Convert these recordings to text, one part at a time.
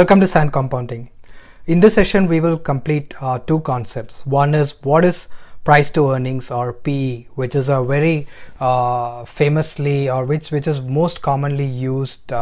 Welcome to Sand Compounding. In this session, we will complete two concepts. One is what is price to earnings or PE, which is a very famously or which is most commonly used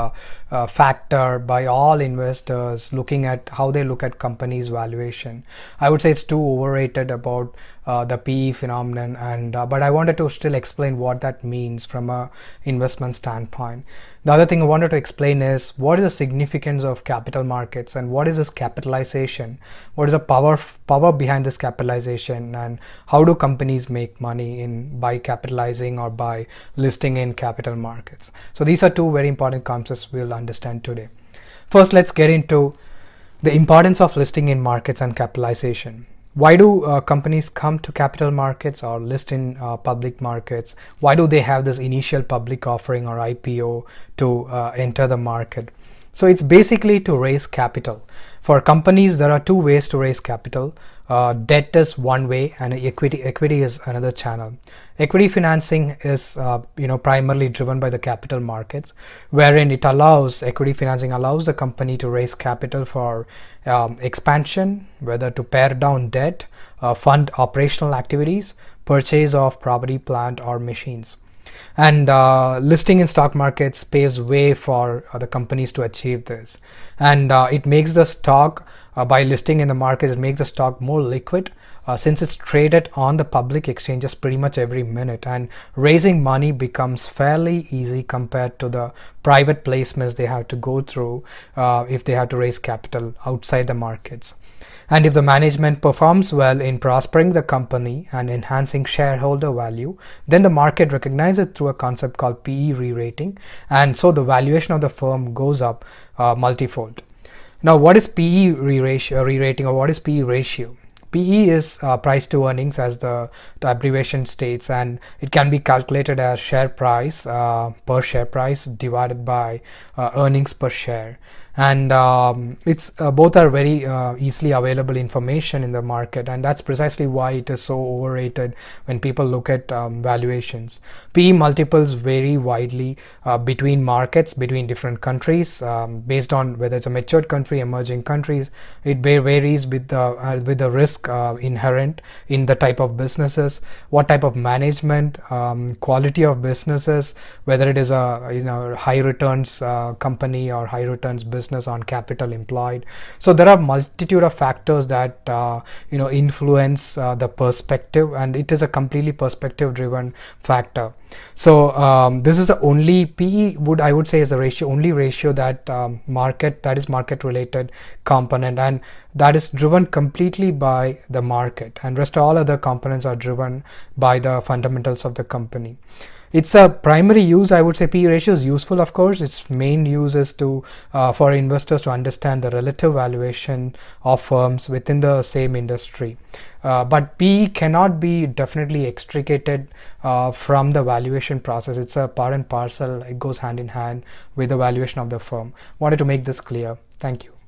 factor by all investors looking at how they look at companies' valuation. I would say it's too overrated about the PE phenomenon, and but I wanted to still explain what that means from a investment standpoint. The other thing I wanted to explain is what is the significance of capital markets and what is this capitalization, what is the power behind this capitalization, and how do companies make money by capitalizing or by listing in capital markets. So these are two very important concepts we'll understand today. First, let's get into the importance of listing in markets and capitalization. Why do companies come to capital markets or list in public markets? Why do they have this initial public offering or IPO to enter the market? So it's basically to raise capital. For companies, there are two ways to raise capital. Debt is one way, and equity is another channel. Equity financing is primarily driven by the capital markets, wherein equity financing allows the company to raise capital for expansion, whether to pare down debt, fund operational activities, purchase of property, plant, or machines. And listing in stock markets paves way for the companies to achieve this, and it makes the stock by listing in the markets, it makes the stock more liquid since it's traded on the public exchanges pretty much every minute, and raising money becomes fairly easy compared to the private placements they have to go through if they have to raise capital outside the markets. And if the management performs well in prospering the company and enhancing shareholder value, then the market recognizes it through a concept called PE re-rating, and so the valuation of the firm goes up multifold. Now, what is PE re-rating, or what is PE ratio? PE is price to earnings, as the abbreviation states, and it can be calculated as share price per share price divided by earnings per share. And it's both are very easily available information in the market, and that's precisely why it is so overrated when people look at valuations. PE multiples vary widely between markets, between different countries, based on whether it's a matured country, emerging countries. It varies with the risk inherent in the type of businesses, what type of management, quality of businesses, whether it is a high returns company or high returns business on capital employed. So there are multitude of factors that influence the perspective, and it is a completely perspective driven factor. So this is the only PE I would say is the only ratio that is market related component, and that is driven completely by the market, and rest all other components are driven by the fundamentals of the company. It's a primary use. I would say PE ratio is useful, of course. Its main use is for investors to understand the relative valuation of firms within the same industry. But PE cannot be definitely extricated from the valuation process. It's a part and parcel. It goes hand in hand with the valuation of the firm. Wanted to make this clear. Thank you.